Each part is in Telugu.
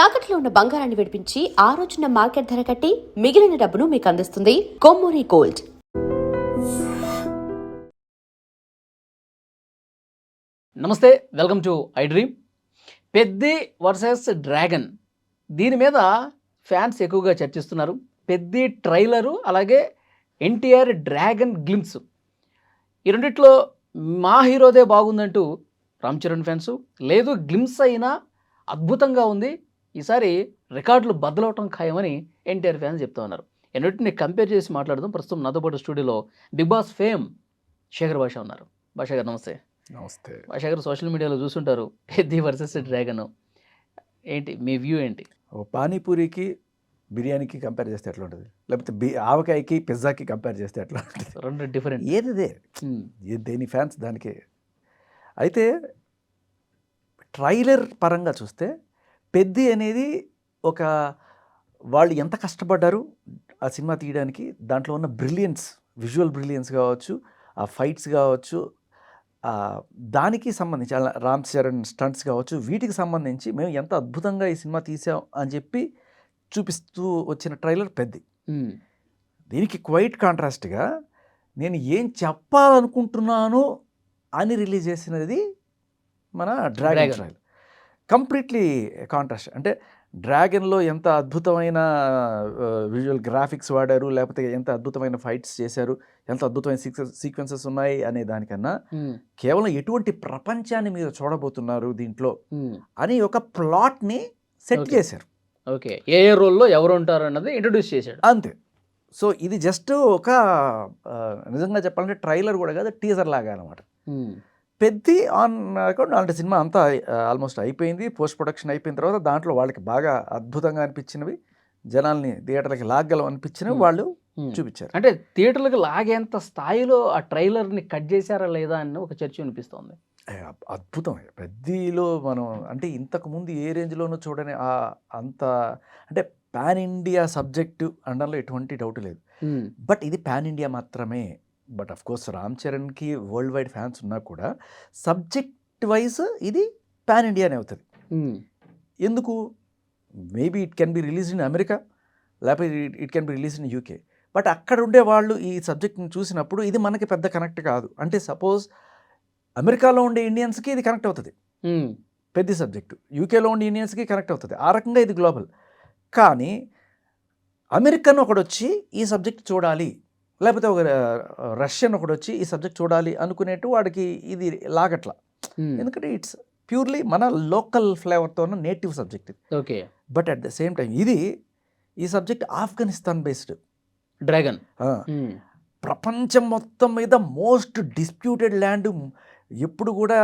తాకట్లో ఉన్న బంగారాన్ని విడిపించి ఆ రోజున మార్కెట్ ధర కట్టి మిగిలిన డబ్బును మీకు అందిస్తుంది కొమ్మూరి గోల్డ్. నమస్తే, welcome to I dream. Peddi versus dragon, దీని మీద ఫ్యాన్స్ ఎక్కువగా చర్చిస్తున్నారు. పెద్ది ట్రైలరు, అలాగే ఎన్టీఆర్ డ్రాగన్ గ్లిమ్స్, ఈ రెండిట్లో మా హీరోదే బాగుందంటూ రామ్ చరణ్ ఫ్యాన్స్, లేదు గ్లిమ్స్ అయినా అద్భుతంగా ఉంది, ఈసారి రికార్డులు బద్దలవటం ఖాయమని ఎన్టీఆర్ ఫ్యాన్స్ చెప్తా ఉన్నారు. ఎన్నిటిని కంపేర్ చేసి మాట్లాడదాం. ప్రస్తుతం నాతో పాటు స్టూడియోలో బిగ్ బాస్ ఫేమ్ శేఖర్ భాష ఉన్నారు. భాష గారు నమస్తే. నమస్తే. భాష గారు సోషల్ మీడియాలో చూస్తుంటారు, పెద్ది వర్సెస్ డ్రాగన్, ఏంటి మీ వ్యూ ఏంటి? పానీపూరికి బిర్యానీకి కంపేర్ చేస్తే ఎట్లా ఉంటుంది, లేకపోతే ఆవకాయకి పిజ్జాకి కంపేర్ చేస్తే ఎట్లా ఉంటుంది? రెండు డిఫరెంట్. ఏదిదే దేని ఫ్యాన్స్ దానికే. అయితే ట్రైలర్ పరంగా చూస్తే పెద్ది అనేది ఒక వాళ్ళు ఎంత కష్టపడ్డారు ఆ సినిమా తీయడానికి, దాంట్లో ఉన్న బ్రిలియన్స్, విజువల్ బ్రిలియన్స్ కావచ్చు, ఆ ఫైట్స్ కావచ్చు, దానికి సంబంధించి రామ్ చరణ్ స్టంట్స్ కావచ్చు, వీటికి సంబంధించి మేము ఎంత అద్భుతంగా ఈ సినిమా తీసాం అని చెప్పి చూపిస్తూ వచ్చిన ట్రైలర్ పెద్ది. దీనికి క్వైట్ కాంట్రాస్ట్గా నేను ఏం చెప్పాలనుకుంటున్నాను అని రిలీజ్ చేసినది మన డ్రాగన్ ట్రైలర్. Completely contrast. అంటే డ్రాగన్లో ఎంత అద్భుతమైన విజువల్ గ్రాఫిక్స్ వాడారు, లేకపోతే ఎంత అద్భుతమైన ఫైట్స్ చేశారు, ఎంత అద్భుతమైన సీక్వెన్సెస్ ఉన్నాయి అనే దానికన్నా కేవలం ఎటువంటి ప్రపంచాన్ని మీరు చూడబోతున్నారు దీంట్లో అని ఒక ప్లాట్ని సెట్ చేశారు. ఓకే, ఏ రోల్లో ఎవరు ఉంటారు అన్నది ఇంట్రడ్యూస్ చేశాడు, అంతే. సో ఇది జస్ట్ ఒక నిజంగా చెప్పాలంటే ట్రైలర్ కూడా కాదు, టీజర్ లాగా అనమాట. పెద్ది ఆన్ అకౌంట్ అలాంటి సినిమా అంతా ఆల్మోస్ట్ అయిపోయింది, పోస్ట్ ప్రొడక్షన్ అయిపోయిన తర్వాత దాంట్లో వాళ్ళకి బాగా అద్భుతంగా అనిపించినవి, జనాల్ని థియేటర్లకి లాగలం అనిపించినవి వాళ్ళు చూపించారు. అంటే థియేటర్లకు లాగేంత స్థాయిలో ఆ ట్రైలర్ని కట్ చేశారా లేదా అని ఒక చర్చ వినిపిస్తోంది. అద్భుతం పెద్దిలో మనం అంటే ఇంతకుముందు ఏ రేంజ్లోనూ చూడని అంత అంటే పాన్ ఇండియా సబ్జెక్టు అనడంలో ఎటువంటి డౌట్ లేదు. బట్ ఇది పాన్ ఇండియా మాత్రమే. బట్ అఫ్ కోర్స్ రామ్ చరణ్కి వరల్డ్ వైడ్ ఫ్యాన్స్ ఉన్నా కూడా సబ్జెక్ట్ వైజ్ ఇది పాన్ ఇండియానే అవుతుంది. ఎందుకు? Maybe it can be release in America, లేకపోతే it can be release in UK. But అక్కడ ఉండే వాళ్ళు ఈ సబ్జెక్ట్ని చూసినప్పుడు ఇది మనకి పెద్ద కనెక్ట్ కాదు. అంటే సపోజ్ అమెరికాలో ఉండే ఇండియన్స్కి ఇది కనెక్ట్ అవుతుంది పెద్ద సబ్జెక్టు, యూకేలో ఉండే ఇండియన్స్కి కనెక్ట్ అవుతుంది. ఆ రకంగా ఇది గ్లోబల్. కానీ అమెరికన్ ఒకడు వచ్చి ఈ సబ్జెక్ట్ చూడాలి, లేకపోతే ఒక రష్యన్ ఒకడు వచ్చి ఈ సబ్జెక్ట్ చూడాలి అనుకునేట్టు వాడికి ఇది లాగట్లా. ఎందుకంటే ఇట్స్ ప్యూర్లీ మన లోకల్ ఫ్లేవర్తో ఉన్న నేటివ్ సబ్జెక్ట్ ఇది. Okay. But at the same time ఈ సబ్జెక్ట్ ఆఫ్ఘనిస్తాన్ బేస్డ్ డ్రాగన్. ప్రపంచం మొత్తం మీద మోస్ట్ డిస్ప్యూటెడ్ ల్యాండ్, ఎప్పుడు కూడా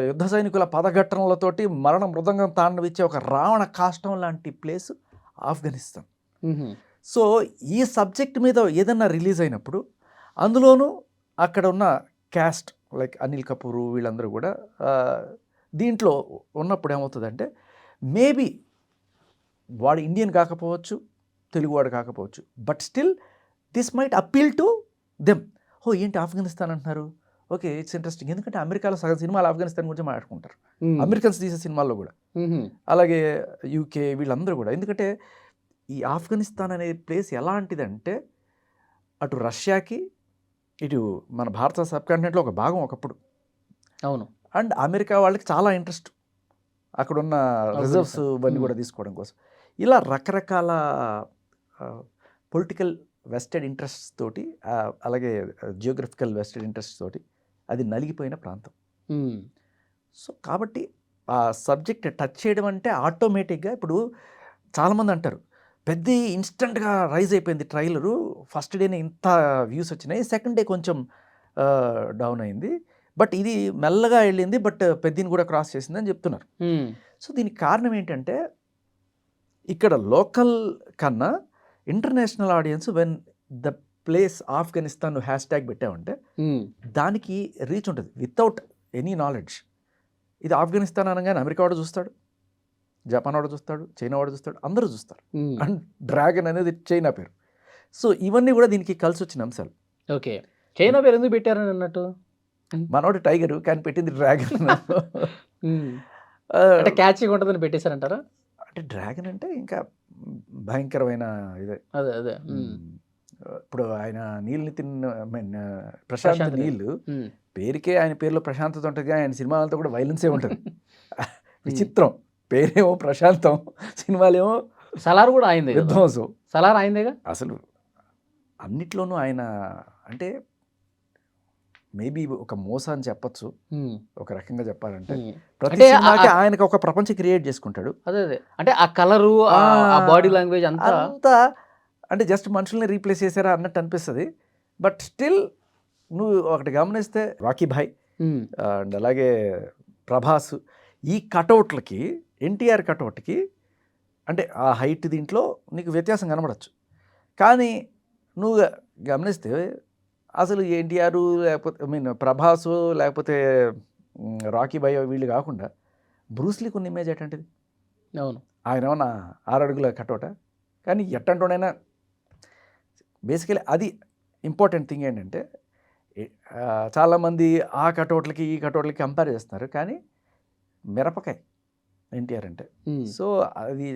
యుద్ధ సైనికుల పదఘట్టనలతోటి మరణ మృదంగం తాండవిచ్చే ఒక రావణ కాష్టం లాంటి ప్లేస్ ఆఫ్ఘనిస్తాన్. సో ఈ సబ్జెక్ట్ మీద ఏదన్నా రిలీజ్ అయినప్పుడు అందులోనూ అక్కడ ఉన్న క్యాస్ట్ లైక్ అనిల్ కపూర్ వీళ్ళందరూ కూడా దీంట్లో ఉన్నప్పుడు ఏమవుతుందంటే మేబీ వాడు ఇండియన్ కాకపోవచ్చు, తెలుగువాడు కాకపోవచ్చు, but still this might appeal to them. ఏంటి ఆఫ్ఘనిస్తాన్ అంటున్నారు, ఓకే ఇట్స్ ఇంట్రెస్టింగ్. ఎందుకంటే అమెరికాలో సగం సినిమాలు ఆఫ్ఘనిస్తాన్ గురించి మాట్లాడుకుంటారు, అమెరికన్స్ తీసే సినిమాల్లో కూడా, అలాగే యూకే వీళ్ళందరూ కూడా. ఎందుకంటే ఈ ఆఫ్ఘనిస్తాన్ అనే ప్లేస్ ఎలాంటిదంటే అటు రష్యాకి, ఇటు మన భారత సబ్ కాంటినెంట్లో ఒక భాగం ఒకప్పుడు. అవును. అండ్ అమెరికా వాళ్ళకి చాలా ఇంట్రెస్ట్ అక్కడున్న రిజర్వ్స్ ఇవన్నీ కూడా తీసుకోవడం కోసం. ఇలా రకరకాల పొలిటికల్ వెస్టెడ్ ఇంట్రెస్ట్స్ తోటి, అలాగే జియోగ్రఫికల్ వెస్టెడ్ ఇంట్రెస్ట్ తోటి అది నలిగిపోయిన ప్రాంతం. సో కాబట్టి ఆ సబ్జెక్ట్ టచ్ చేయడం అంటే ఆటోమేటిక్గా ఇప్పుడు చాలామంది అంటారు పెద్ద ఇన్స్టెంట్గా రైజ్ అయిపోయింది ట్రైలరు, ఫస్ట్ డేనే ఇంత వ్యూస్ వచ్చినాయి, సెకండ్ డే కొంచెం డౌన్ అయింది, బట్ ఇది మెల్లగా వెళ్ళింది, బట్ పెద్దని కూడా క్రాస్ చేసింది అని చెప్తున్నారు. సో దీనికి కారణం ఏంటంటే ఇక్కడ లోకల్ కన్నా international audience when the place Afghanistan hash tag పెట్టామంటే దానికి రీచ్ ఉంటుంది వితౌట్ ఎనీ నాలెడ్జ్. ఇది ఆఫ్ఘనిస్తాన్ అనగానే అమెరికా వాడు చూస్తాడు, జపాన్ వాడు చూస్తాడు, చైనా వాడు చూస్తాడు, అందరూ చూస్తారు. అండ్ డ్రాగన్ అనేది చైనా పేరు. సో ఇవన్నీ కూడా దీనికి కలిసి వచ్చిన అంశాలు. ఓకే, చైనా పేరు ఎందుకు పెట్టారని అన్నట్టు? మనోడు టైగర్ కానీ పెట్టింది డ్రాగన్. అంటే క్యాచ్గా ఉంటుందని పెట్టేశారంటారా? అంటే డ్రాగన్ అంటే ఇంకా భయంకరమైన ఇదే. అదే అదే ఇప్పుడు ఆయన నీల్ నితిన్ ప్రశాంత్ ప్రశాంత్ నీల్. నీల్ పేరుకే ఆయన పేరులో ప్రశాంతత ఉంటుంది, కానీ ఆయన సినిమాలతో కూడా వైలెన్సే ఉంటుంది. విచిత్రం, పేరేమో ప్రశాంతం, సినిమాలేమో సలార్ కూడా అయిందే కదా, విధ్వంసం. సలార్ అయిందేగా. అసలు అన్నిట్లోనూ ఆయన అంటే మేబీ ఒక మోస అని చెప్పచ్చు, ఒక రకంగా చెప్పాలంటే. ప్రతి అంటే సినిమాకి ఆయనకు ఒక ప్రపంచం క్రియేట్ చేసుకుంటాడు. అదే అదే అంటే ఆ కలరు ఆ బాడీ లాంగ్వేజ్ అంతా అంతా అంటే జస్ట్ మనుషుల్ని రీప్లేస్ చేశారా అన్నట్టు అనిపిస్తుంది. బట్ స్టిల్ నువ్వు ఒకటి గమనిస్తే రాకీ భాయ్ అండ్ అలాగే ప్రభాస్, ఈ కటౌట్లకి ఎన్టీఆర్ కటౌట్కి అంటే ఆ హైట్ దీంట్లో నీకు వ్యత్యాసం కనబడచ్చు. కానీ నువ్వు గమనిస్తే అసలు ఎన్టీఆర్ లేకపోతే ప్రభాస్ లేకపోతే రాకీ భాయ్ వీళ్ళు కాకుండా బ్రూస్లీకి ఉన్న ఇమేజ్ ఎట్లాంటిది? అవును, ఆయన ఏమన్నా 6 అడుగుల కటౌట, కానీ ఎట్టంటోనైనా బేసికలీ అది ఇంపార్టెంట్ థింగ్ ఏంటంటే చాలామంది ఆ కటౌట్లకి ఈ కటౌట్లకి కంపేర్ చేస్తున్నారు, కానీ మిరపకాయ ఎన్టీఆర్ అంటే. సో అది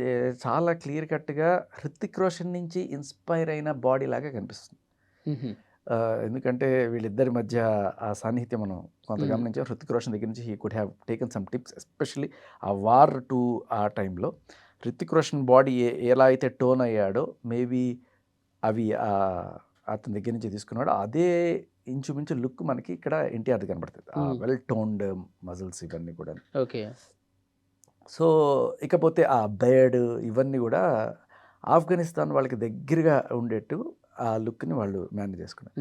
చాలా క్లియర్ కట్గా హృతిక్ రోషన్ నుంచి ఇన్స్పైర్ అయిన బాడీ లాగా కనిపిస్తుంది. ఎందుకంటే వీళ్ళిద్దరి మధ్య ఆ సాన్నిహిత్యం మనం కొంత గమనించాం. హృతిక్ రోషన్ దగ్గర నుంచి he could have taken some tips, especially ఆ వార్ 2 ఆ టైంలో హృతిక్ రోషన్ బాడీ ఎలా అయితే టోన్ అయ్యాడో మేబీ అవి అతని దగ్గర నుంచి తీసుకున్నాడు. అదే ఇంచుమించు లుక్ మనకి ఇక్కడ ఎన్టీఆర్ది కనబడుతుంది, ఆ వెల్ టోన్డ్ మజిల్స్ ఇవన్నీ కూడా. ఓకే. సో ఇకపోతే ఆ బెర్డ్ ఇవన్నీ కూడా ఆఫ్ఘనిస్తాన్ వాళ్ళకి దగ్గరగా ఉండేట్టు ఆ లుక్ని వాళ్ళు మేనేజ్ చేసుకున్నారు.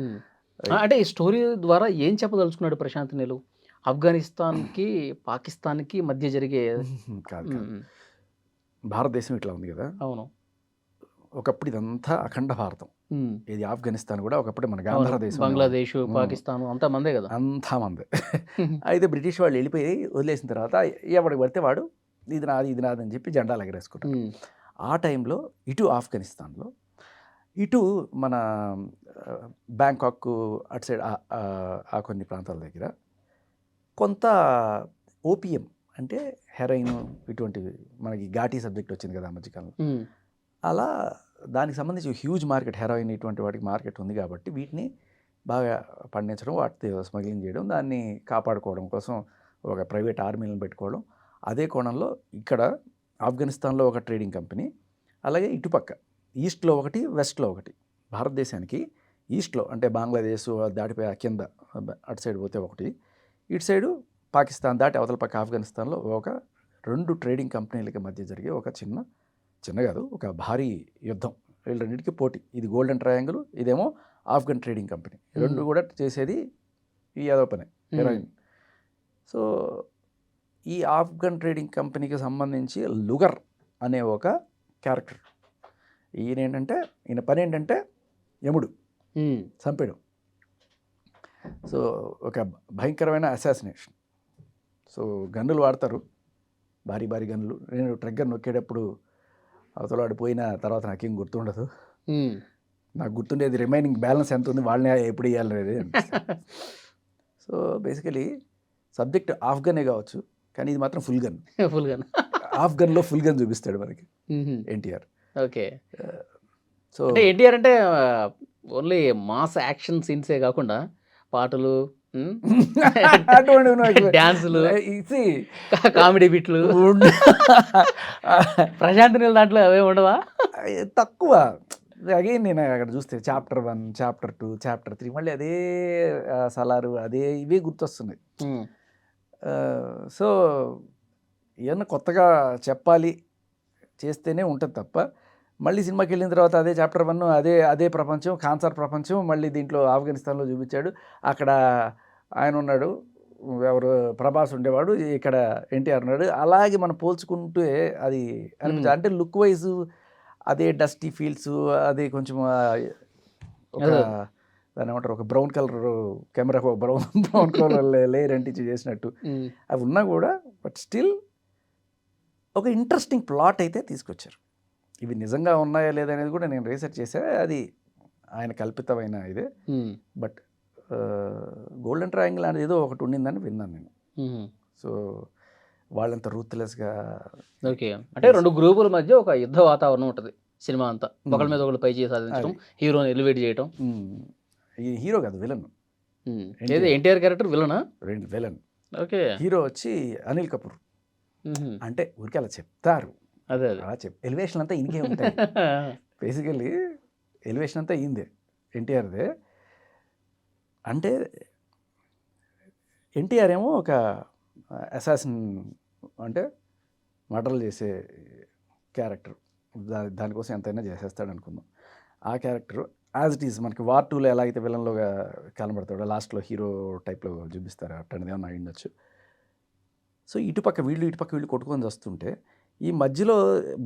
అంటే ఈ స్టోరీ ద్వారా ఏం చెప్పదలుచుకున్నాడు ప్రశాంత్ నీల్? ఆఫ్ఘనిస్తాన్కి పాకిస్తాన్కి మధ్య జరిగే కాదు, భారతదేశం ఇట్లా ఉంది కదా. అవును, ఒకప్పుడు ఇదంతా అఖండ భారతం. ఇది ఆఫ్ఘనిస్తాన్ కూడా ఒకప్పుడు మన గాంధార దేశం, బంగ్లాదేశ్, పాకిస్తాన్ అంతా మందే కదా. అంతా మందే. అయితే బ్రిటిష్ వాళ్ళు వెళ్ళిపోయి వదిలేసిన తర్వాత ఎవడికి పడితే వాడు ఇది నాది ఇది నాది అని చెప్పి జెండాలు ఎగరేసుకుంటారు. ఆ టైంలో ఇటు ఆఫ్ఘనిస్తాన్లో, ఇటు మన బ్యాంకాక్ అటు సైడ్ ఆ కొన్ని ప్రాంతాల దగ్గర కొంత ఓపియం అంటే హెరాయిన్ ఇటువంటివి మనకి ఘాటీ సబ్జెక్ట్ వచ్చింది కదా ఆ మధ్యకాలంలో. అలా దానికి సంబంధించి హ్యూజ్ మార్కెట్, హెరాయిన్ ఇటువంటి వాటికి మార్కెట్ ఉంది కాబట్టి వీటిని బాగా పండించడం, వాటి స్మగ్లింగ్ చేయడం, దాన్ని కాపాడుకోవడం కోసం ఒక ప్రైవేట్ ఆర్మీలను పెట్టుకోవడం. అదే కోణంలో ఇక్కడ ఆఫ్ఘనిస్తాన్లో ఒక ట్రేడింగ్ కంపెనీ, అలాగే ఇటుపక్క ఈస్ట్లో ఒకటి, వెస్ట్లో ఒకటి. భారతదేశానికి ఈస్ట్లో అంటే బంగ్లాదేశ్ దాటిపోయి కింద అటు సైడ్ పోతే ఒకటి, ఇటు సైడు పాకిస్తాన్ దాటి అవతల పక్క ఆఫ్ఘనిస్తాన్లో ఒక 2 ట్రేడింగ్ కంపెనీలకి మధ్య జరిగే ఒక చిన్న కాదు ఒక భారీ యుద్ధం. వీళ్ళన్నిటికీ పోటీ. ఇది గోల్డెన్ ట్రయాంగిల్, ఇదేమో ఆఫ్ఘన్ ట్రేడింగ్ కంపెనీ. 2 కూడా చేసేది ఈ ఏదో పనే, హెరాయిన్. సో ఈ ఆఫ్ఘన్ ట్రేడింగ్ కంపెనీకి సంబంధించి లుగర్ అనే ఒక క్యారెక్టర్. ఈయన పని ఏంటంటే యముడు చంపేయడం. సో ఒక భయంకరమైన అసాసినేషన్. సో గన్నులు వాడతారు, భారీ భారీ గన్నులు. నేను ట్రిగ్గర్ నొక్కేటప్పుడు అవతల వాడు పోయిన తర్వాత నాకేం గుర్తుండదు. నాకు గుర్తుండేది రిమైనింగ్ బ్యాలెన్స్ ఎంత ఉంది, వాళ్ళని ఎప్పుడు వేయాలనేది. సో బేసికలీ సబ్జెక్ట్ ఆఫ్ఘనే కావచ్చు, కానీ ఇది మాత్రం ఫుల్ గన్. ఆఫ్ఘన్లో ఫుల్ గన్ చూపిస్తాడు మనకి ఎన్టీఆర్. ఓకే. సో అంటే ఎన్టీఆర్ అంటే ఓన్లీ మాస్ యాక్షన్ సీన్సే కాకుండా పాటలు, డాన్సులు, కామెడీ బిట్లు, ప్రశాంత్ నీల్ దాంట్లో అవే ఉండవా? తక్కువ. అగైన్ నేను అక్కడ చూస్తే చాప్టర్ 1, చాప్టర్ 2, చాప్టర్ 3 మళ్ళీ అదే సలారు, అదే ఇవే గుర్తొస్తున్నాయి. సో ఏమన్నా కొత్తగా చెప్పాలి చేస్తేనే ఉంటుంది తప్ప, మళ్ళీ సినిమాకి వెళ్ళిన తర్వాత అదే చాప్టర్ 1, అదే ప్రపంచం, కాన్సర్ ప్రపంచం మళ్ళీ దీంట్లో ఆఫ్ఘనిస్తాన్లో చూపించాడు. అక్కడ ఆయన ఉన్నాడు, ఎవరు ప్రభాస్ ఉండేవాడు, ఇక్కడ ఎన్టీఆర్ ఉన్నాడు. అలాగే మనం పోల్చుకుంటే అది అనిపించాలి. అంటే లుక్ వైజ్ అదే డస్టీ ఫీల్స్, అదే కొంచెం ఒక దాని ఏమంటారు, ఒక బ్రౌన్ కలర్ కెమెరాకు ఒక బ్రౌన్ కలర్ లేయర్ అంటించి చేసినట్టు అవి ఉన్నా కూడా, బట్ స్టిల్ ఒక ఇంట్రెస్టింగ్ ప్లాట్ అయితే తీసుకొచ్చారు. ఇవి నిజంగా ఉన్నాయా లేదా అనేది కూడా నేను రీసెర్చ్ చేసా, అది ఆయన కల్పితమైన ఇదే. బట్ గోల్డెన్ ట్రయాంగిల్ అనేది ఏదో ఒకటి ఉండిందని విన్నాను నేను. సో వాళ్ళంత రూత్లెస్గా. ఓకే. అంటే 2 గ్రూపుల మధ్య ఒక యుద్ధ వాతావరణం ఉంటది సినిమా అంతా. ఒకళ్ళ మీద ఒకళ్ళు పై చేయి సాధించడం, హీరోని ఎలివేట్ చేయటం. ఈ హీరో కాదు, విలన్. ఏది ఎన్టీఆర్ క్యారెక్టర్ విలనా? విలన్. ఓకే. హీరో వచ్చి అనిల్ కపూర్. హుహు. అంటే ఊరికే అలా చెప్తారు, అదే. అలా ఎలివేషన్ అంతా ఇంకే ఉంటాయి. బేసికల్లీ ఎలివేషన్ అంతా ఈందే, ఎన్టీఆర్దే. అంటే ఎన్టీఆర్ ఏమో ఒక అసాసిన్, అంటే మర్డర్లు చేసే క్యారెక్టర్. దానికోసం ఎంతైనా చేసేస్తాడు అనుకుందాం. ఆ క్యారెక్టర్ యాజ్ ఇట్ ఈజ్ మనకి వార్ 2లో ఎలా అయితే విలన్లోగా కనబడతాడో లాస్ట్లో హీరో టైప్లో చూపిస్తారు, అట్టనేది ఏమన్నా అయి ఉండొచ్చు. సో ఇటుపక్క వీళ్ళు కొట్టుకొని వస్తుంటే ఈ మధ్యలో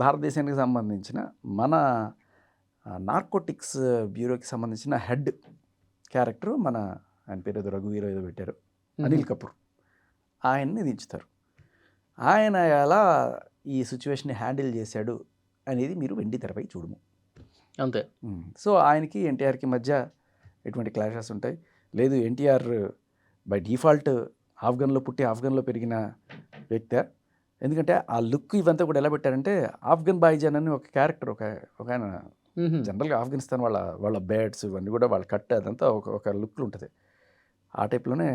భారతదేశానికి సంబంధించిన మన నార్కోటిక్స్ బ్యూరోకి సంబంధించిన హెడ్ క్యారెక్టర్, ఆయన పేరు ఏదో రఘువీరో ఏదో పెట్టారు, అనిల్ కపూర్. ఆయన్ని దించుతారు. ఆయన ఎలా ఈ సిచ్యువేషన్ని హ్యాండిల్ చేశాడు అనేది మీరు వెండి తెరపై చూడము. అంతే. సో ఆయనకి ఎన్టీఆర్కి మధ్య ఎటువంటి క్లాషెస్ ఉంటాయి. లేదు, ఎన్టీఆర్ బై డిఫాల్ట్ ఆఫ్ఘన్లో పుట్టి ఆఫ్ఘన్లో పెరిగిన వ్యక్తి. ఎందుకంటే ఆ లుక్ ఇవంతా కూడా ఎలా పెట్టారంటే, ఆఫ్ఘన్ బాయ్జాన్ అని ఒక క్యారెక్టర్, ఒక ఆయన జనరల్గా ఆఫ్ఘనిస్తాన్ వాళ్ళ బ్యాట్స్ ఇవన్నీ కూడా వాళ్ళ కట్ అదంతా ఒక లుక్లు ఉంటుంది. ఆ టైప్లోనే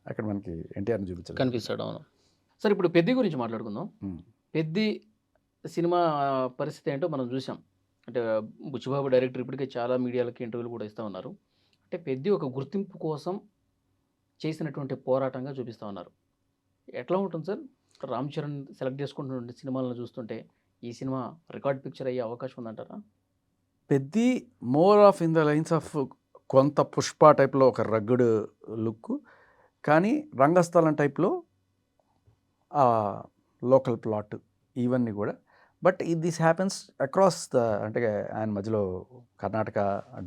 అక్కడ మనకి ఎన్టీఆర్ని చూపించారు, కనిపిస్తాడు. అవును సార్. ఇప్పుడు పెద్ది గురించి మాట్లాడుకుందాం. పెద్ది సినిమా పరిస్థితి ఏంటో మనం చూసాం. అంటే బుచ్చిబాబు డైరెక్టర్ ఇప్పటికే చాలా మీడియాలకి ఇంటర్వ్యూలు కూడా ఇస్తూ ఉన్నారు. అంటే పెద్ది ఒక గుర్తింపు కోసం చేసినటువంటి పోరాటంగా చూపిస్తూ ఉన్నారు. ఎట్లా ఉంటుంది సార్ రామ్ చరణ్ సెలెక్ట్ చేసుకుంటున్న సినిమాలను చూస్తుంటే ఈ సినిమా రికార్డ్ పిక్చర్ అయ్యే అవకాశం ఉందంటారా? Peddi more of in the lines of కొంత పుష్ప టైప్లో ఒక రగ్గుడ్ లుక్, కానీ రంగస్థలం టైప్లో లోకల్ ప్లాట్ ఇవన్నీ కూడా. బట్ దిస్ హ్యాపెన్స్ అక్రాస్ అంటే ఆయన మధ్యలో కర్ణాటక,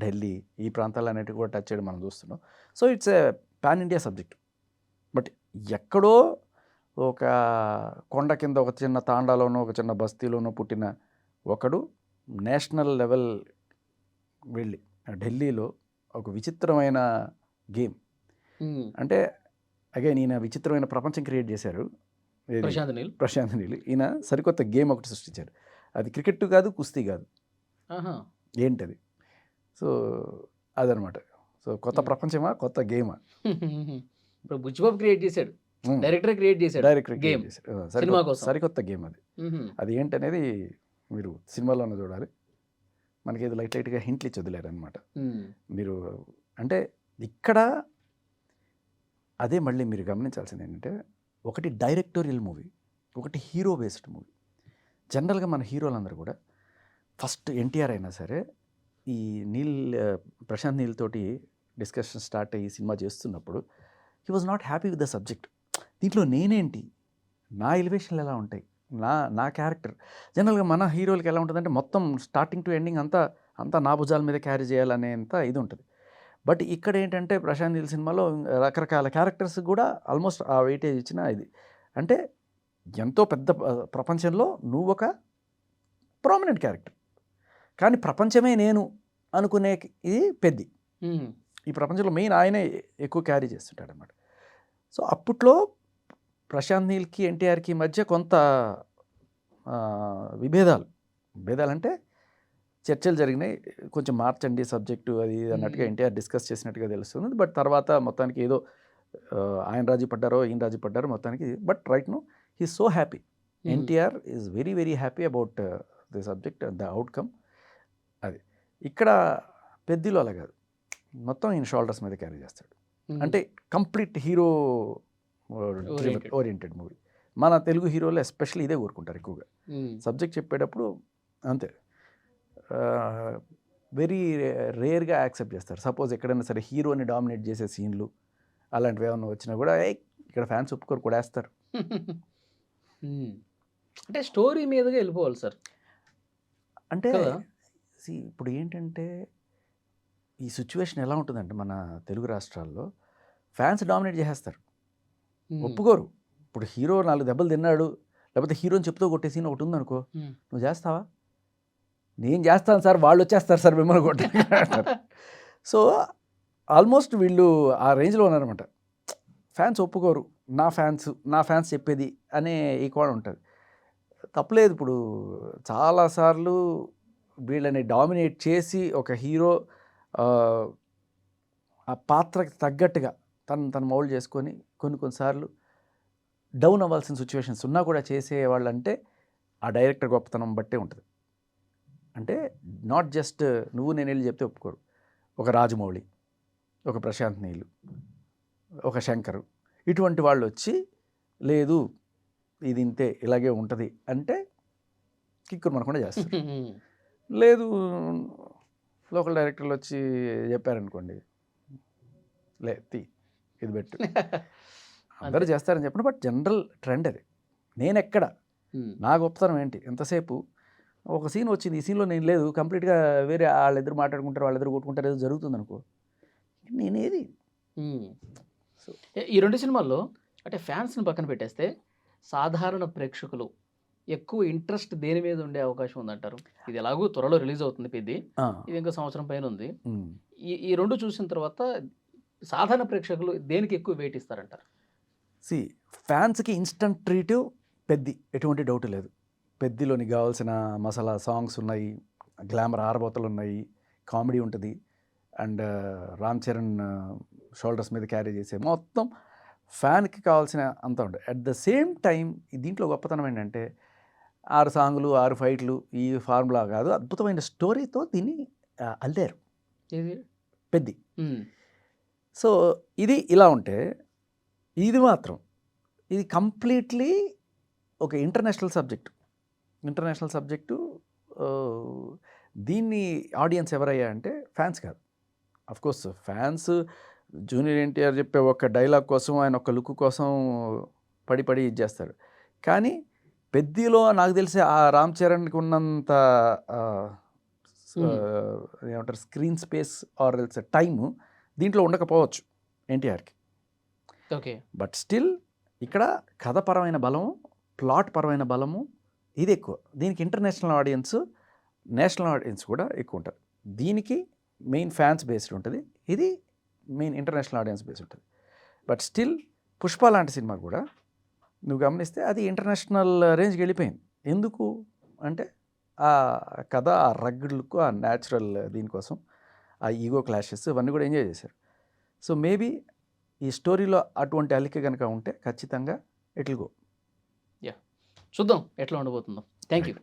ఢిల్లీ ఈ ప్రాంతాలన్నిటి కూడా టచ్ చేయడం మనం చూస్తున్నాం. So it's a pan India subject. But ఎక్కడో ఒక కొండ కింద ఒక చిన్న తాండాలోనో ఒక చిన్న బస్తీలోనో పుట్టిన ఒకడు నేషనల్ లెవెల్ వెళ్ళి ఢిల్లీలో ఒక విచిత్రమైన గేమ్, అంటే అగైన్ ఈయన విచిత్రమైన ప్రపంచం క్రియేట్ చేశారు ప్రశాంత్ నీల్. ఈయన సరికొత్త గేమ్ ఒకటి సృష్టించారు. అది క్రికెట్ కాదు, కుస్తీ కాదు, ఏంటది. సో అదనమాట. సో కొత్త ప్రపంచమా, కొత్త గేమా. ఇప్పుడు బుచ్చిబాబు క్రియేట్ చేశాడు, డైరెక్టర్ క్రియేట్ చేశాడు, సరికొత్త గేమ్ అది. అది ఏంటనేది మీరు సినిమాలోనే చూడాలి. మనకి ఏదో లైట్గా హింట్లు ఇచ్చి వదిలేరు అనమాట మీరు. అంటే ఇక్కడ అదే మళ్ళీ మీరు గమనించాల్సింది ఏంటంటే, ఒకటి డైరెక్టోరియల్ మూవీ, ఒకటి హీరో బేస్డ్ మూవీ. జనరల్గా మన హీరోలందరూ కూడా ఫస్ట్ ఎన్టీఆర్ అయినా సరే ఈ ప్రశాంత్ నీల్ తోటి డిస్కషన్ స్టార్ట్ అయ్యి సినిమా చేస్తున్నప్పుడు he was not happy with the subject. దీంట్లో నేనేంటి, నా ఎలివేషన్లు ఎలా ఉంటాయి, నా క్యారెక్టర్. జనరల్గా మన హీరోలకి ఎలా ఉంటుందంటే మొత్తం స్టార్టింగ్ టు ఎండింగ్ అంతా నా భుజాల మీద క్యారీ చేయాలనేంత ఇది ఉంటుంది. బట్ ఇక్కడ ఏంటంటే ప్రశాంత్ నీల్ సినిమాలో రకరకాల క్యారెక్టర్స్ కూడా ఆల్మోస్ట్ ఆ వెయిటేజ్ ఇచ్చిన ఇది. అంటే ఎంతో పెద్ద ప్రపంచంలో నువ్వు ఒక ప్రామినెంట్ క్యారెక్టర్, కానీ ప్రపంచమే నేను అనుకునే ఇది పెద్ది. ఈ ప్రపంచంలో మెయిన్ ఆయనే ఎక్కువ క్యారీ చేస్తుంటాడు అన్నమాట. సో అప్పట్లో ప్రశాంత్ నీల్కి ఎన్టీఆర్కి మధ్య కొంత విభేదాలంటే చర్చలు జరిగినాయి. కొంచెం మార్చండి సబ్జెక్టు అది అన్నట్టుగా ఎన్టీఆర్ డిస్కస్ చేసినట్టుగా తెలుస్తుంది. బట్ తర్వాత మొత్తానికి ఏదో ఆయన రాజీ పడ్డారో ఈయన రాజీ పడ్డారో మొత్తానికి. But right no he so happy. NTR is very very happy about the subject and the outcome. అది ఇక్కడ పెద్దిలో అలా కాదు, మొత్తం ఈయన షోల్డర్స్ మీద క్యారీ చేస్తాడు. అంటే కంప్లీట్ హీరో ఓరియంటెడ్ మూవీ. మన తెలుగు హీరోలు ఎస్పెషల్లీ ఇదే కోరుకుంటారు ఎక్కువగా. సబ్జెక్ట్ చెప్పేటప్పుడు అంతే వెరీ రేర్గా యాక్సెప్ట్ చేస్తారు. సపోజ్ ఎక్కడైనా సరే హీరోని డామినేట్ చేసే సీన్లు అలాంటివి ఏమన్నా వచ్చినా కూడా ఇక్కడ ఫ్యాన్స్ ఒప్పుకోరు, కూడా వేస్తారు. అంటే స్టోరీ మీదగా వెళ్ళిపోవాలి సార్. అంటే ఇప్పుడు ఏంటంటే ఈ సిచ్యువేషన్ ఎలా ఉంటుందంటే మన తెలుగు రాష్ట్రాల్లో ఫ్యాన్స్ డామినేట్ చేసేస్తారు, ఒప్పుకోరు. ఇప్పుడు హీరో 4 దెబ్బలు తిన్నాడు, లేకపోతే హీరోని చెప్తూ కొట్టే సీన్ ఒకటి ఉందనుకో, నువ్వు చేస్తావా? నేను చేస్తాను సార్, వాళ్ళు వచ్చేస్తారు సార్ మిమ్మల్ని కొట్టారు. సో ఆల్మోస్ట్ వీళ్ళు ఆ రేంజ్లో ఉన్నారనమాట. ఫ్యాన్స్ ఒప్పుకోరు, నా ఫ్యాన్స్ చెప్పేది అనే ఈక్వల్ ఉంటుంది. తప్పలేదు. ఇప్పుడు చాలాసార్లు వీళ్ళని డామినేట్ చేసి ఒక హీరో ఆ పాత్రకి తగ్గట్టుగా తను మౌల్డ్ చేసుకొని కొన్నిసార్లు డౌన్ అవ్వాల్సిన సిచ్యువేషన్స్ ఉన్నా కూడా చేసేవాళ్ళంటే ఆ డైరెక్టర్ గొప్పతనం బట్టే ఉంటుంది. అంటే నాట్ జస్ట్ నువ్వు నేను వెళ్ళి చెప్తే ఒప్పుకోరు. ఒక రాజమౌళి, ఒక ప్రశాంత్ నీలు, ఒక శంకర్, ఇటువంటి వాళ్ళు వచ్చి లేదు ఇది ఇంతే ఇలాగే ఉంటుంది అంటే కిక్కురు మనకుండా చేస్తారు. లేదు లోకల్ డైరెక్టర్లు వచ్చి చెప్పారనుకోండి, ఇది పెట్టు అందరూ చేస్తారని చెప్పిన. బట్ జనరల్ ట్రెండ్ అది. నేనెక్కడ నా గొప్పతనం ఏంటి, ఎంతసేపు ఒక సీన్ వచ్చింది, ఈ సీన్లో నేను లేదు, కంప్లీట్గా వేరే వాళ్ళిద్దరు మాట్లాడుకుంటారు, వాళ్ళిద్దరు కొట్టుకుంటారు, ఏదో జరుగుతుంది అనుకో, నేనేది. సో ఈ 2 సినిమాల్లో అంటే ఫ్యాన్స్ని పక్కన పెట్టేస్తే సాధారణ ప్రేక్షకులు ఎక్కువ ఇంట్రెస్ట్ దేని మీద ఉండే అవకాశం ఉందంటారు? ఇది ఎలాగో త్వరలో రిలీజ్ అవుతుంది పెద్ద, ఇది ఇంకా సంవత్సరం పైన ఉంది. ఈ 2 చూసిన తర్వాత సాధారణ ప్రేక్షకులు దేనికి ఎక్కువ వెయిట్ ఇస్తారంటారు? ఫ్యాన్స్కి ఇన్స్టంట్ ట్రీట్ పెద్ది, ఎటువంటి డౌట్ లేదు. పెద్దిలోని కావాల్సిన మసాలా సాంగ్స్ ఉన్నాయి, గ్లామర్ ఆరబోతలు ఉన్నాయి, కామెడీ ఉంటుంది, అండ్ రామ్ చరణ్ షోల్డర్స్ మీద క్యారీ చేసే మొత్తం ఫ్యాన్కి కావాల్సిన అంతా ఉంటుంది. అట్ ద సేమ్ టైం దీంట్లో గొప్పతనం ఏంటంటే 6 సాంగులు 6 ఫైట్లు ఈ ఫార్ములా కాదు, అద్భుతమైన స్టోరీతో దీన్ని అల్లారు పెద్ది. సో ఇది ఇలా ఉంటే ఇది మాత్రం ఇది కంప్లీట్లీ ఒక ఇంటర్నేషనల్ సబ్జెక్టు. దీన్ని ఆడియన్స్ ఎవరయ్యా అంటే ఫ్యాన్స్ కాదు. అఫ్కోర్స్ ఫ్యాన్స్ జూనియర్ ఎన్టీఆర్ చెప్పే ఒక డైలాగ్ కోసం, ఆయన ఒక లుక్ కోసం పడి ఇది చేస్తారు. కానీ పెద్దిలో నాకు తెలిసి ఆ రామ్ చరణ్కి ఉన్నంత ఏమంటారు screen space or else time దీంట్లో ఉండకపోవచ్చు ఎన్టీఆర్కి. ఓకే. బట్ స్టిల్ ఇక్కడ కథపరమైన బలము, ప్లాట్ పరమైన బలము ఇది ఎక్కువ. దీనికి ఇంటర్నేషనల్ ఆడియన్స్, నేషనల్ ఆడియన్స్ కూడా ఎక్కువ ఉంటారు. దీనికి మెయిన్ ఫ్యాన్స్ బేస్డ్ ఉంటుంది, ఇది మెయిన్ ఇంటర్నేషనల్ ఆడియన్స్ బేస్డ్ ఉంటుంది. బట్ స్టిల్ పుష్ప లాంటి సినిమా కూడా నువ్వు గమనిస్తే అది ఇంటర్నేషనల్ రేంజ్కి వెళ్ళిపోయింది. ఎందుకు అంటే ఆ కథ, ఆ రగ్డ్ లుక్, ఆ న్యాచురల్ దీనికోసం, ఆ ఈగో క్లాషెస్ ఇవన్నీ కూడా ఎంజాయ్ చేశారు. సో మేబీ ఈ స్టోరీలో అటువంటి అల్లిక కనుక ఉంటే ఖచ్చితంగా ఇట్ విల్ గో. చూద్దాం ఎట్లా ఉండబోతుందో. Thank you.